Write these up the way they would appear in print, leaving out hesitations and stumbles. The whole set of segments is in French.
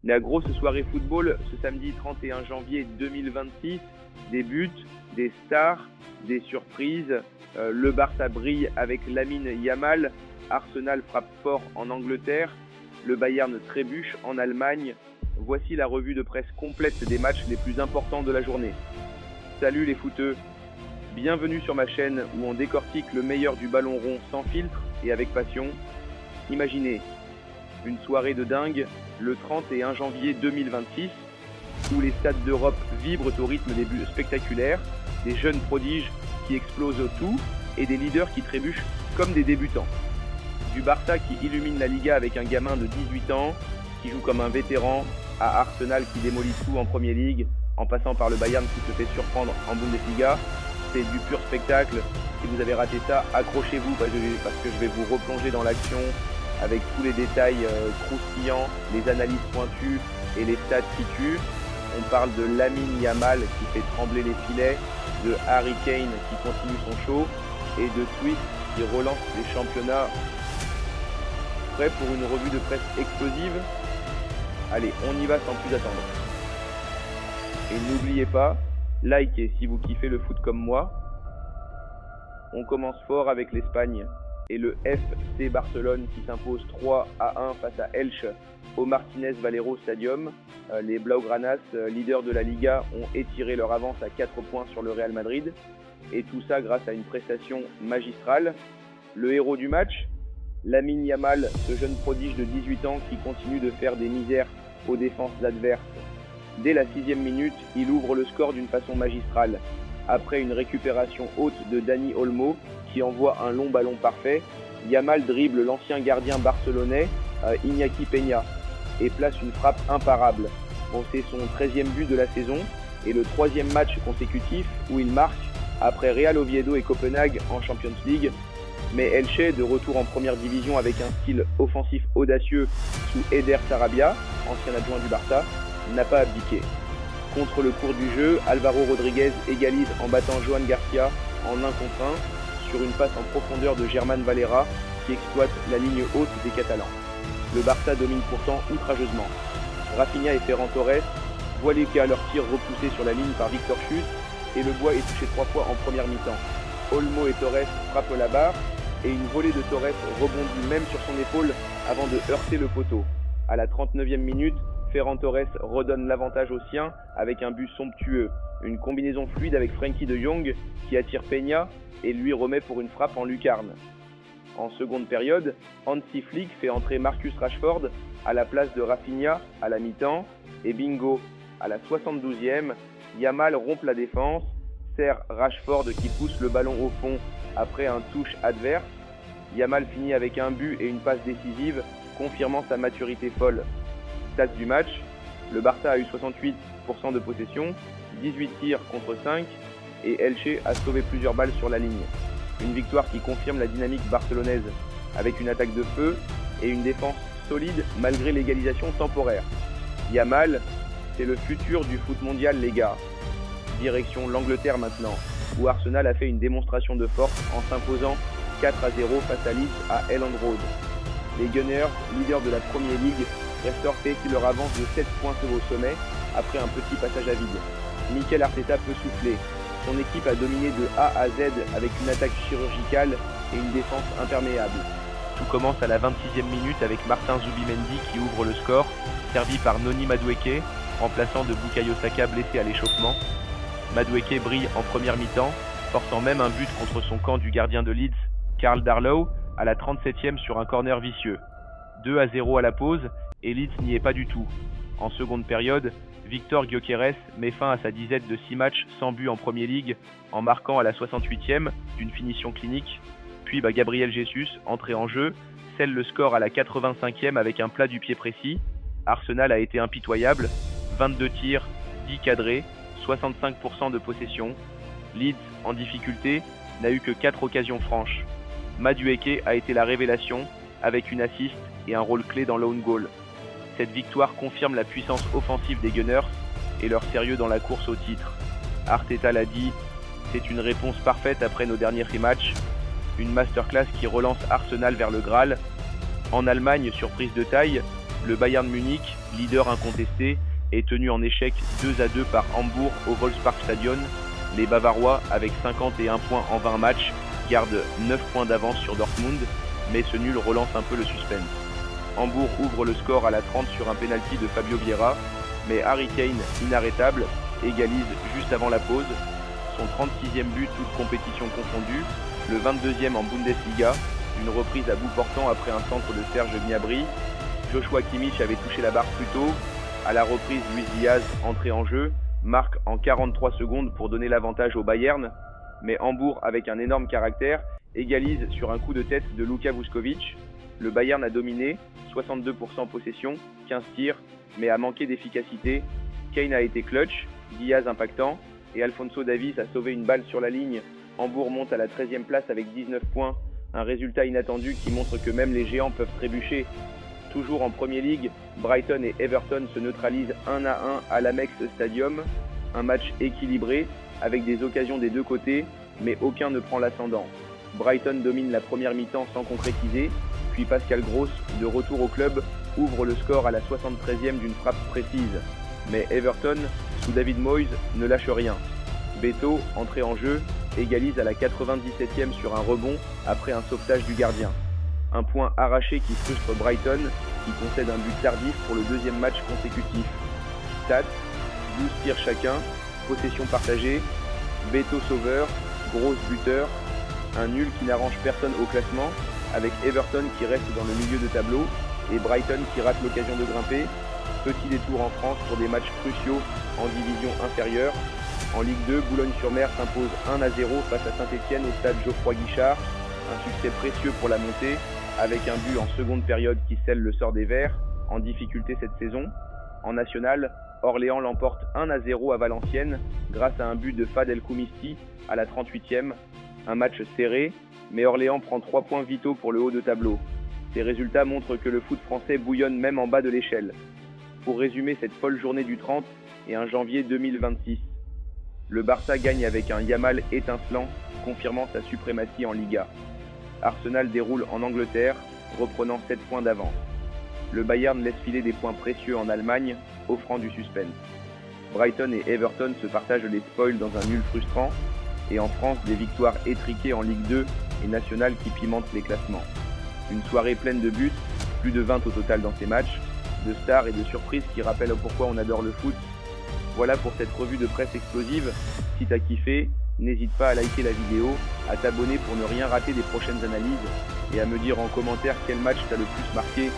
La grosse soirée football ce samedi 31 janvier 2026, des buts, des stars, des surprises. Le Barça brille avec Lamine Yamal, Arsenal frappe fort en Angleterre, le Bayern trébuche en Allemagne. Voici la revue de presse complète des matchs les plus importants de la journée. Salut les footeux, bienvenue sur ma chaîne où on décortique le meilleur du ballon rond sans filtre et avec passion. Imaginez une soirée de dingue le 31 janvier 2026 où les stades d'Europe vibrent au rythme des buts spectaculaires, des jeunes prodiges qui explosent au tout et des leaders qui trébuchent comme des débutants. Du Barça qui illumine la Liga avec un gamin de 18 ans qui joue comme un vétéran, à Arsenal qui démolit tout en Premier League, en passant par le Bayern qui se fait surprendre en Bundesliga. C'est du pur spectacle. Si vous avez raté ça, accrochez-vous parce que je vais vous replonger dans l'action avec tous les détails croustillants, les analyses pointues et les stats qui tuent. On parle de Lamine Yamal qui fait trembler les filets, de Harry Kane qui continue son show et de Swift qui relance les championnats. Prêt pour une revue de presse explosive? Allez, on y va sans plus attendre. Et n'oubliez pas, likez si vous kiffez le foot comme moi. On commence fort avec l'Espagne et le FC Barcelone qui s'impose 3-1 face à Elche au Martínez Valero Stadium. Les Blaugranas, leaders de la Liga, ont étiré leur avance à 4 points sur le Real Madrid. Et tout ça grâce à une prestation magistrale. Le héros du match, Lamine Yamal, ce jeune prodige de 18 ans qui continue de faire des misères aux défenses adverses. Dès la 6e minute, il ouvre le score d'une façon magistrale. Après une récupération haute de Dani Olmo qui envoie un long ballon parfait, Yamal dribble l'ancien gardien barcelonais Iñaki Peña et place une frappe imparable. Bon, c'est son 13e but de la saison et le 3e match consécutif où il marque après Real Oviedo et Copenhague en Champions League. Mais Elche, de retour en première division avec un style offensif audacieux sous Eder Sarabia, ancien adjoint du Barça, n'a pas abdiqué. Contre le cours du jeu, Álvaro Rodríguez égalise en battant Joan Garcia en 1 contre 1 sur une passe en profondeur de Germán Valera qui exploite la ligne haute des Catalans. Le Barça domine pourtant outrageusement. Rafinha et Ferran Torres voient les cas à leur tir repoussés sur la ligne par Victor Chus et le bois est touché 3 fois en première mi-temps. Olmo et Torres frappent la barre et une volée de Torres rebondit même sur son épaule avant de heurter le poteau. À la 39e minute, Ferran Torres redonne l'avantage aux siens avec un but somptueux. Une combinaison fluide avec Frenkie de Jong qui attire Peña et lui remet pour une frappe en lucarne. En seconde période, Hansi Flick fait entrer Marcus Rashford à la place de Rafinha à la mi-temps et bingo, à la 72e, Yamal rompt la défense, sert Rashford qui pousse le ballon au fond après un touche adverse. Yamal finit avec un but et une passe décisive, confirmant sa maturité folle. Stats du match, le Barça a eu 68% de possession, 18 tirs contre 5 et Elche a sauvé plusieurs balles sur la ligne. Une victoire qui confirme la dynamique barcelonaise avec une attaque de feu et une défense solide malgré l'égalisation temporaire. Yamal, c'est le futur du foot mondial les gars. Direction l'Angleterre maintenant, où Arsenal a fait une démonstration de force en s'imposant 4-0 face à Leeds à Elland Road. Les Gunners, leaders de la Premier League, restent sur leur avance de 7 points au sommet après un petit passage à vide. Mikel Arteta peut souffler. Son équipe a dominé de A à Z avec une attaque chirurgicale et une défense imperméable. Tout commence à la 26e minute avec Martin Zubimendi qui ouvre le score, servi par Noni Madueke, remplaçant de Bukayo Saka blessé à l'échauffement. Madueke brille en première mi-temps, forçant même un but contre son camp du gardien de Leeds, Karl Darlow, à la 37e sur un corner vicieux. 2-0 à la pause, et Leeds n'y est pas du tout. En seconde période, Victor Gyökeres met fin à sa disette de 6 matchs sans but en Premier League en marquant à la 68e d'une finition clinique. Puis Gabriel Jesus, entré en jeu, scelle le score à la 85e avec un plat du pied précis. Arsenal a été impitoyable, 22 tirs, 10 cadrés, 65% de possession. Leeds, en difficulté, n'a eu que 4 occasions franches. Madueke a été la révélation avec une assist et un rôle clé dans l'own goal. Cette victoire confirme la puissance offensive des Gunners et leur sérieux dans la course au titre. Arteta l'a dit, c'est une réponse parfaite après nos derniers rematchs. Une masterclass qui relance Arsenal vers le Graal. En Allemagne, surprise de taille, Le Bayern Munich, leader incontesté, est tenu en échec 2-2 par Hambourg au Volksparkstadion. Les Bavarois, avec 51 points en 20 matchs, gardent 9 points d'avance sur Dortmund, mais ce nul relance un peu le suspense. Hambourg ouvre le score à la 30 sur un pénalty de Fabio Vieira, mais Harry Kane, inarrêtable, égalise juste avant la pause. Son 36e but, toute compétition confondue, le 22e en Bundesliga, une reprise à bout portant après un centre de Serge Gnabry. Joshua Kimmich avait touché la barre plus tôt. À la reprise, Luis Diaz, entré en jeu, marque en 43 secondes pour donner l'avantage au Bayern, mais Hambourg, avec un énorme caractère, égalise sur un coup de tête de Luka Vuskovic. Le Bayern a dominé, 62% possession, 15 tirs, mais a manqué d'efficacité. Kane a été clutch, Diaz impactant, et Alphonso Davies a sauvé une balle sur la ligne. Hambourg monte à la 13e place avec 19 points, un résultat inattendu qui montre que même les géants peuvent trébucher. Toujours en Premier League, Brighton et Everton se neutralisent 1-1 à l'Amex Stadium. Un match équilibré, avec des occasions des deux côtés, mais aucun ne prend l'ascendant. Brighton domine la première mi-temps sans concrétiser, puis Pascal Gross, de retour au club, ouvre le score à la 73e d'une frappe précise. Mais Everton, sous David Moyes, ne lâche rien. Beto, entré en jeu, égalise à la 97e sur un rebond après un sauvetage du gardien. Un point arraché qui frustre Brighton, qui concède un but tardif pour le deuxième match consécutif. Stats, 12 tirs chacun, possession partagée, Beto sauveur, Gross buteur, un nul qui n'arrange personne au classement, avec Everton qui reste dans le milieu de tableau et Brighton qui rate l'occasion de grimper. Petit détour en France pour des matchs cruciaux en division inférieure. En Ligue 2, Boulogne-sur-Mer s'impose 1-0 face à Saint-Etienne au stade Geoffroy-Guichard. Un succès précieux pour la montée, avec un but en seconde période qui scelle le sort des Verts, en difficulté cette saison. En national, Orléans l'emporte 1-0 à Valenciennes grâce à un but de Fad El Khoumisti à la 38e. Un match serré, mais Orléans prend 3 points vitaux pour le haut de tableau. Ces résultats montrent que le foot français bouillonne même en bas de l'échelle. Pour résumer cette folle journée du 30 et un janvier 2026. Le Barça gagne avec un Yamal étincelant, confirmant sa suprématie en Liga. Arsenal déroule en Angleterre, reprenant 7 points d'avance. Le Bayern laisse filer des points précieux en Allemagne, offrant du suspense. Brighton et Everton se partagent les spoils dans un nul frustrant, et en France, des victoires étriquées en Ligue 2 et nationale qui pimentent les classements. Une soirée pleine de buts, plus de 20 au total dans ces matchs, de stars et de surprises qui rappellent pourquoi on adore le foot. Voilà pour cette revue de presse explosive. Si t'as kiffé, n'hésite pas à liker la vidéo, à t'abonner pour ne rien rater des prochaines analyses et à me dire en commentaire quel match t'as le plus marqué,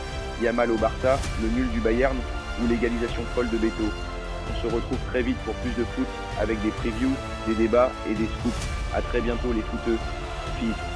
Yamal au Barça, le nul du Bayern ou l'égalisation folle de Beto. On se retrouve très vite pour plus de foot avec des previews, des débats et des scoops. A très bientôt les footeux. Peace.